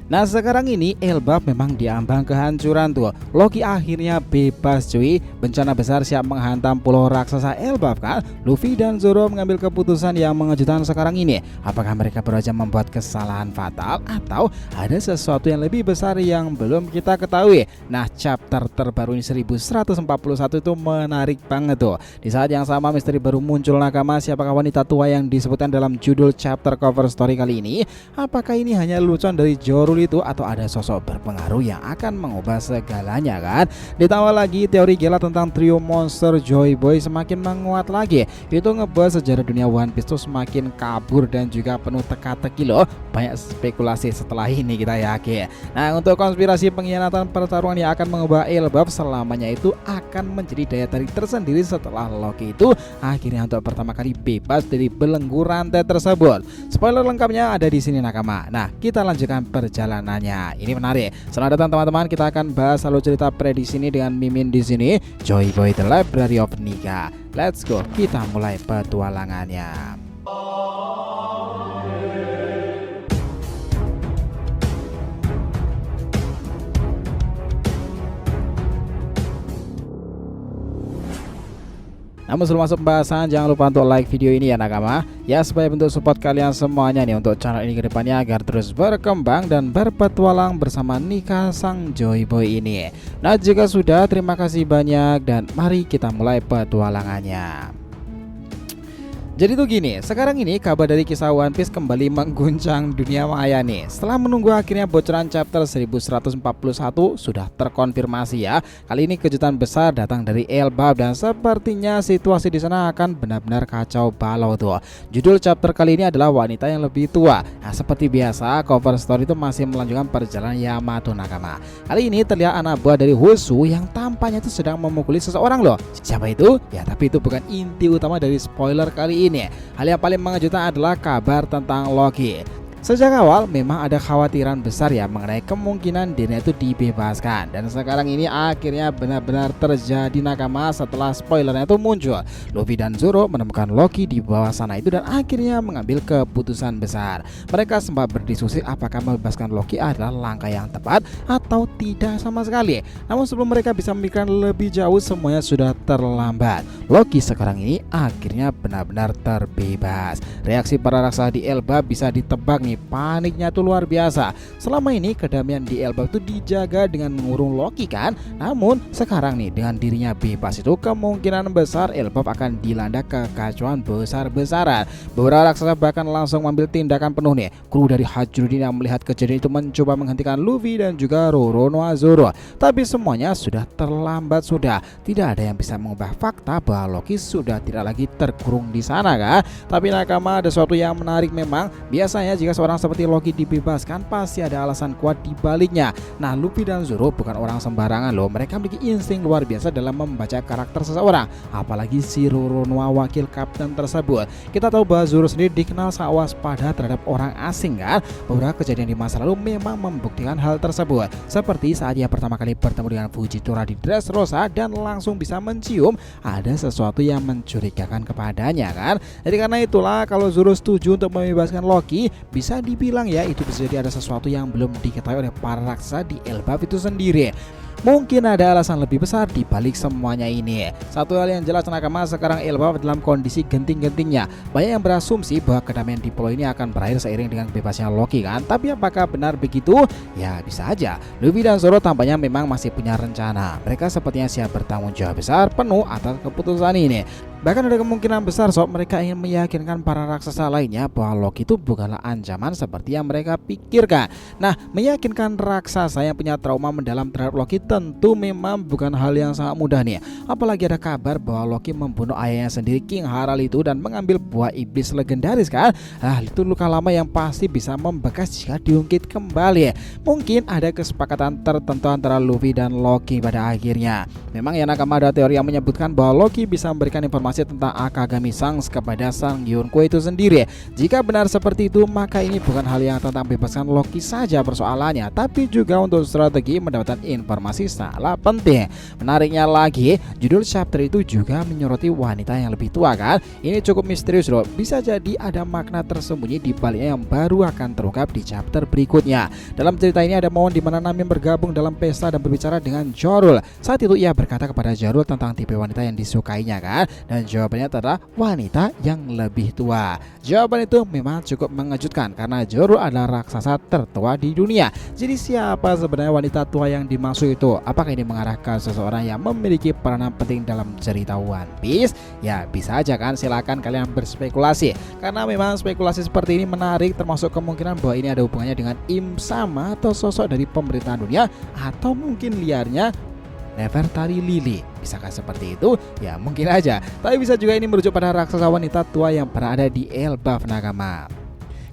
Nah sekarang ini Elbaf memang diambang kehancuran tuh. Loki akhirnya bebas cuy. Bencana besar siap menghantam pulau raksasa Elbaf kan. Luffy dan Zoro mengambil keputusan yang mengejutkan sekarang ini. Apakah mereka baru saja membuat kesalahan fatal atau ada sesuatu yang lebih besar yang belum kita ketahui? Nah chapter terbaru ini 1141 itu menarik banget tuh. Di saat yang sama misteri baru muncul nakama. Siapakah wanita tua yang disebutkan dalam judul chapter cover story kali ini? Apakah ini hanya lelucon dari Zoro itu atau ada sosok berpengaruh yang akan mengubah segalanya kan? Ditambah lagi teori gila tentang trio monster Joy Boy semakin menguat lagi. Itu ngebuat sejarah dunia One Piece tuh semakin kabur dan juga penuh teka-teki loh. Banyak spekulasi setelah ini kita yakin. Nah untuk konspirasi pengkhianatan pertarungan yang akan mengubah Elbaf selamanya itu akan menjadi daya tarik tersendiri setelah Loki itu akhirnya untuk pertama kali bebas dari belenggu rantai tersebut. Spoiler lengkapnya ada di sini nakama. Nah kita lanjutkan perjalanannya. Ini menarik. Selamat datang teman-teman. Kita akan bahas alur cerita prediksi ini dengan Mimin di sini. Joy Boy The Library of Nika. Let's go. Kita mulai petualangannya. Namun sebelum masuk pembahasan jangan lupa untuk like video ini ya nakama. Ya supaya bentuk support kalian semuanya nih untuk channel ini ke depannya agar terus berkembang dan berpetualang bersama Nika sang Joy Boy ini. Nah jika sudah terima kasih banyak dan mari kita mulai petualangannya. Jadi tuh gini, sekarang ini kabar dari kisah One Piece kembali mengguncang dunia maya nih. Setelah menunggu akhirnya bocoran chapter 1141 sudah terkonfirmasi ya. Kali ini kejutan besar datang dari Elbaf dan sepertinya situasi di sana akan benar-benar kacau balau tuh. Judul chapter kali ini adalah wanita yang lebih tua. Nah seperti biasa cover story itu masih melanjutkan perjalanan Yamato nakama. Kali ini terlihat anak buah dari Husu yang tampaknya itu sedang memukuli seseorang loh. Siapa itu? Ya tapi itu bukan inti utama dari spoiler kali ini. Hal yang paling mengejutkan adalah kabar tentang Loki. Sejak awal memang ada khawatiran besar ya mengenai kemungkinan dirinya itu dibebaskan. Dan sekarang ini akhirnya benar-benar terjadi nakama setelah spoilernya itu muncul. Luffy dan Zoro menemukan Loki di bawah sana itu dan akhirnya mengambil keputusan besar. Mereka sempat berdiskusi apakah membebaskan Loki adalah langkah yang tepat atau tidak sama sekali. Namun sebelum mereka bisa memikirkan lebih jauh semuanya sudah terlambat. Loki sekarang ini akhirnya benar-benar terbebas. Reaksi para raksasa di Elbaf bisa ditebak nih. Paniknya tuh luar biasa. Selama ini kedamaian di Elbaf itu dijaga dengan mengurung Loki kan. Namun sekarang nih dengan dirinya bebas itu kemungkinan besar Elbaf akan dilanda kekacauan besar-besaran. Beberapa raksasa bahkan langsung mengambil tindakan penuh nih. Kru dari Hajrudin yang melihat kejadian itu mencoba menghentikan Luffy dan juga Roronoa Zoro. Tapi semuanya sudah terlambat sudah. Tidak ada yang bisa mengubah fakta bahwa Loki sudah tidak lagi terkurung di sana kan. Tapi nakama ada sesuatu yang menarik memang. Biasanya jika orang seperti Loki dibebaskan pasti ada alasan kuat di baliknya. Nah Luffy dan Zoro bukan orang sembarangan loh. Mereka memiliki insting luar biasa dalam membaca karakter seseorang. Apalagi si Roronoa wakil kapten tersebut. Kita tahu bahwa Zoro sendiri dikenal sangat waspada terhadap orang asing kan. Beberapa kejadian di masa lalu memang membuktikan hal tersebut. Seperti saat ia pertama kali bertemu dengan Fujitora di Dressrosa dan langsung bisa mencium ada sesuatu yang mencurigakan kepadanya kan. Jadi karena itulah kalau Zoro setuju untuk membebaskan Loki bisa dibilang ya itu bisa jadi ada sesuatu yang belum diketahui oleh para raksasa di Elbaf itu sendiri. Mungkin ada alasan lebih besar di balik semuanya ini. Satu hal yang jelas nakama sekarang Elbaf dalam kondisi genting-gentingnya. Banyak yang berasumsi bahwa kedamaian di pulau ini akan berakhir seiring dengan bebasnya Loki kan. Tapi apakah benar begitu? Ya bisa aja. Luffy dan Zoro tampaknya memang masih punya rencana. Mereka sepertinya siap bertanggung jawab besar penuh atas keputusan ini. Bahkan ada kemungkinan besar mereka ingin meyakinkan para raksasa lainnya bahwa Loki itu bukanlah ancaman seperti yang mereka pikirkan. Nah, meyakinkan raksasa yang punya trauma mendalam terhadap Loki tentu memang bukan hal yang sangat mudah nih. Apalagi ada kabar bahwa Loki membunuh ayahnya sendiri King Harald itu dan mengambil buah iblis legendaris kan. Itu luka lama yang pasti bisa membekas jika diungkit kembali. Mungkin ada kesepakatan tertentu antara Luffy dan Loki pada akhirnya. Memang ya nakama ada teori yang menyebutkan bahwa Loki bisa memberikan informasi informasi tentang Akagami Sans kepada Sang Yonko itu sendiri. Jika benar seperti itu, maka ini bukan hal yang tentang bebaskan Loki saja persoalannya, tapi juga untuk strategi mendapatkan informasi sangatlah penting. Menariknya lagi, judul chapter itu juga menyoroti wanita yang lebih tua kan. Ini cukup misterius loh. Bisa jadi ada makna tersembunyi di baliknya yang baru akan terungkap di chapter berikutnya. Dalam cerita ini ada momen di mana Nami bergabung dalam pesta dan berbicara dengan Jorul. Saat itu ia berkata kepada Jorul tentang tipe wanita yang disukainya kan, dan jawabannya adalah wanita yang lebih tua. Jawaban itu memang cukup mengejutkan karena Jorul adalah raksasa tertua di dunia. Jadi siapa sebenarnya wanita tua yang dimaksud itu? Apakah ini mengarah ke seseorang yang memiliki peranan penting dalam cerita One Piece? Ya bisa aja kan, silakan kalian berspekulasi. Karena memang spekulasi seperti ini menarik, termasuk kemungkinan bahwa ini ada hubungannya dengan Im Sama atau sosok dari pemerintahan dunia, atau mungkin liarnya Nefertari Lily. Bisakah seperti itu? Ya mungkin aja. Tapi bisa juga ini merujuk pada raksasa wanita tua yang berada di Elbaf Nakama.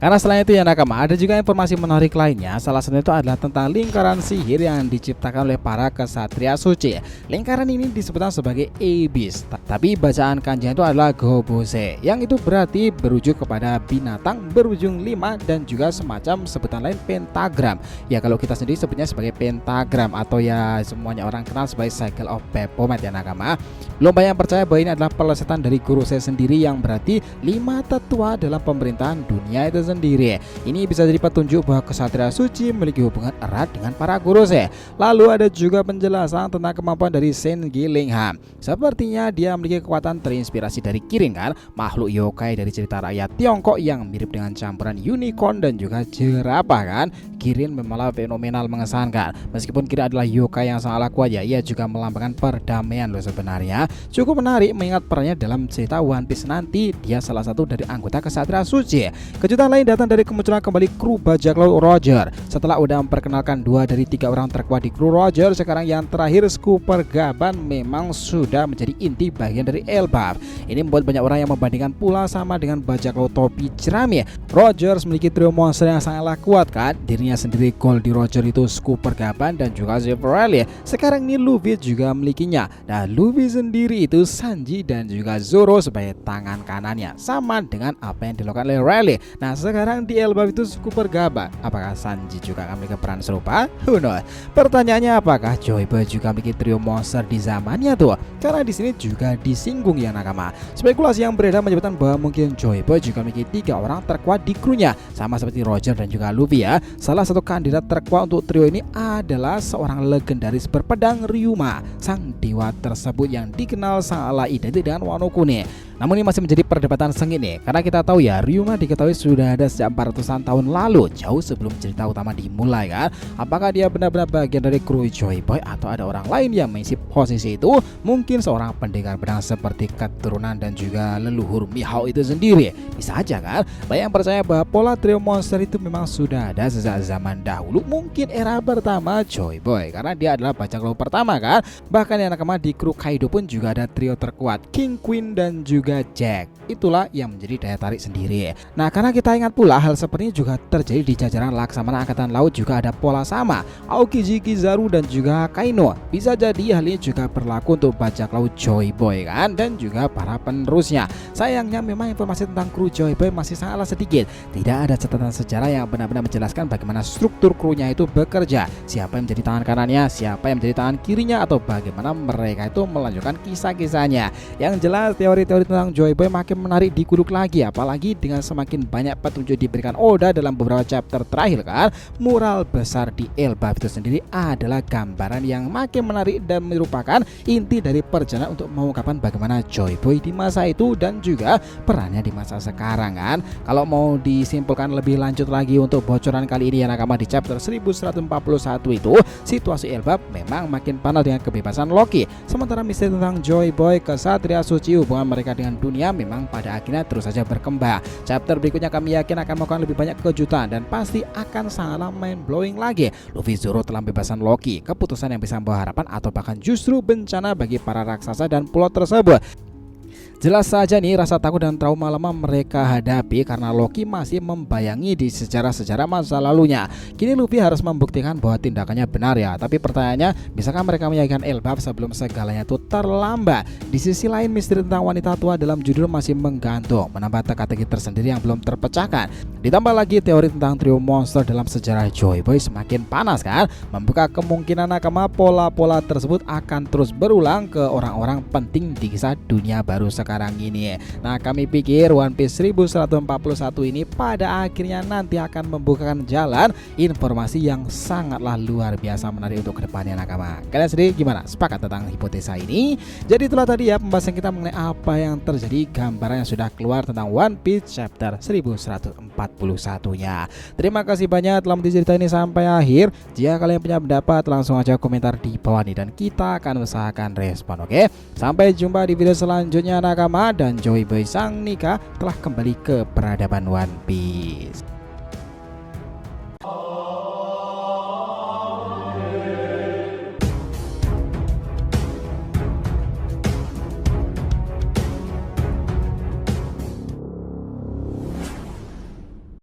Karena selain itu ya nakama, ada juga informasi menarik lainnya. Salah satunya itu adalah tentang lingkaran sihir yang diciptakan oleh para kesatria suci. Lingkaran ini disebutkan sebagai Abyss, tapi bacaan kanjinya itu adalah Gobose, yang itu berarti berujuk kepada binatang berujung 5 dan juga semacam sebutan lain pentagram. Ya kalau kita sendiri sebutnya sebagai pentagram, atau ya semuanya orang kenal sebagai Cycle of Baphomet ya nakama. Belum banyak yang percaya bahwa ini adalah pelesetan dari guru saya sendiri, yang berarti 5 tetua dalam pemerintahan dunia itu sendiri. Ini bisa jadi petunjuk bahwa kesatria suci memiliki hubungan erat dengan para guruse. Lalu ada juga penjelasan tentang kemampuan dari Saint Gillingham. Sepertinya dia memiliki kekuatan terinspirasi dari Kirin kan, makhluk yokai dari cerita rakyat Tiongkok yang mirip dengan campuran unicorn dan juga jerapah kan. Kirin memang fenomenal mengesankan. Meskipun Kirin adalah yokai yang sangat kuat ya, ia juga melambangkan perdamaian loh sebenarnya. Cukup menarik mengingat perannya dalam cerita One Piece nanti. Dia salah satu dari anggota kesatria suci. Kejutan lain datang dari kemunculan kembali kru bajak laut Roger. Setelah udah memperkenalkan 2 dari 3 orang terkuat di kru Roger, sekarang yang terakhir Scooper Gaban memang sudah menjadi inti bagian dari Elbaf. Ini membuat banyak orang yang membandingkan pula sama dengan bajak laut topi jerami. Roger memiliki trio monster yang sangatlah kuat kan. Dirinya sendiri Gold di Roger itu Scooper Gaban dan juga Zeffirelli. Sekarang ini Luffy juga memilikinya. Nah Luffy sendiri itu Sanji dan juga Zoro sebagai tangan kanannya, sama dengan apa yang dilakukan oleh Rayleigh. Nah sekarang di Elbaf itu Scooper Gaban. Apakah Sanji juga akan memiliki peran serupa? Who knows? Pertanyaannya, apakah Joy Boy juga memiliki trio monster di zamannya tuh? Karena di sini juga disinggung ya nakama. Spekulasi yang beredar menyebutkan bahwa mungkin Joy Boy juga memiliki 3 orang terkuat di krunya, sama seperti Roger dan juga Luffy ya. Salah satu kandidat terkuat untuk trio ini adalah seorang legendaris berpedang Ryuma, sang dewa tersebut yang dikenal sangatlah identik dengan Wano Kune. Namun ini masih menjadi perdebatan sengit nih, karena kita tahu ya Ryuma diketahui sudah ada sejak 400-an tahun lalu, jauh sebelum cerita utama dimulai kan. Apakah dia benar-benar bagian dari kru Joy Boy atau ada orang lain yang mengisi posisi itu? Mungkin seorang pendekar pedang seperti keturunan dan juga leluhur Mihawk itu sendiri. Bisa aja kan. Banyak yang percaya bahwa pola trio monster itu memang sudah ada sejak zaman dahulu, mungkin era pertama Joy Boy, karena dia adalah bajak laut pertama kan. Bahkan yang nakama di kru Kaido pun juga ada trio terkuat, King, Queen dan juga Jack. Itulah yang menjadi daya tarik sendiri. Nah karena kita ingat pula hal seperti ini juga terjadi di jajaran Laksamana Angkatan Laut, juga ada pola sama, Aokiji, Kizaru dan juga Kaino. Bisa jadi hal ini juga berlaku untuk bajak laut Joy Boy kan, dan juga para penerusnya. Sayangnya memang informasi tentang kru Joy Boy masih sangatlah sedikit. Tidak ada catatan sejarah yang benar-benar menjelaskan bagaimana struktur krunya itu bekerja, siapa yang menjadi tangan kanannya, siapa yang menjadi tangan kirinya, atau bagaimana mereka itu melanjutkan kisah-kisahnya. Yang jelas teori-teori tentang Joy Boy makin menarik dikulik lagi, apalagi dengan semakin banyak petunjuk diberikan Oda dalam beberapa chapter terakhir kan. Mural besar di Elbaf itu sendiri adalah gambaran yang makin menarik dan merupakan inti dari perjalanan untuk mengungkapkan bagaimana Joy Boy di masa itu dan juga perannya di masa sekarang kan. Kalau mau disimpulkan lebih lanjut lagi untuk bocoran kali ini ya nakama, di chapter 1141 itu situasi Elbaf memang makin panas dengan kebebasan Loki, sementara misteri tentang Joy Boy, kesatria suci, hubungan mereka dengan dunia memang pada akhirnya terus saja berkembang. Chapter berikutnya kami yakin akan melakukan lebih banyak kejutan dan pasti akan sangatlah mind blowing lagi. Luffy, Zoro telah bebasan Loki, keputusan yang bisa membawa harapan atau bahkan justru bencana bagi para raksasa dan pulau tersebut. Jelas saja nih rasa takut dan trauma lama mereka hadapi karena Loki masih membayangi di sejarah-sejarah masa lalunya. Kini Luffy harus membuktikan bahwa tindakannya benar ya. Tapi pertanyaannya, bisakah mereka meyakinkan Elbaf sebelum segalanya itu terlambat? Di sisi lain, misteri tentang wanita tua dalam judul masih menggantung, menambah teka-teki tersendiri yang belum terpecahkan. Ditambah lagi teori tentang trio monster dalam sejarah Joy Boy semakin panas kan, membuka kemungkinan nakama pola-pola tersebut akan terus berulang ke orang-orang penting di kisah dunia baru sekarang ini. Nah, kami pikir One Piece 1141 ini pada akhirnya nanti akan membukakan jalan informasi yang sangatlah luar biasa menarik untuk kedepannya nakama. Kalian sendiri gimana? Sepakat tentang hipotesa ini? Jadi itulah tadi ya pembahasan kita mengenai apa yang terjadi, gambaran yang sudah keluar tentang One Piece chapter 1141-nya. Terima kasih banyak telah menonton cerita ini sampai akhir. Jika kalian punya pendapat, langsung aja komentar di bawah ini dan kita akan usahakan respon, oke? Sampai jumpa di video selanjutnya nakama, dan Joy Boy Sang Nika telah kembali ke peradaban One Piece.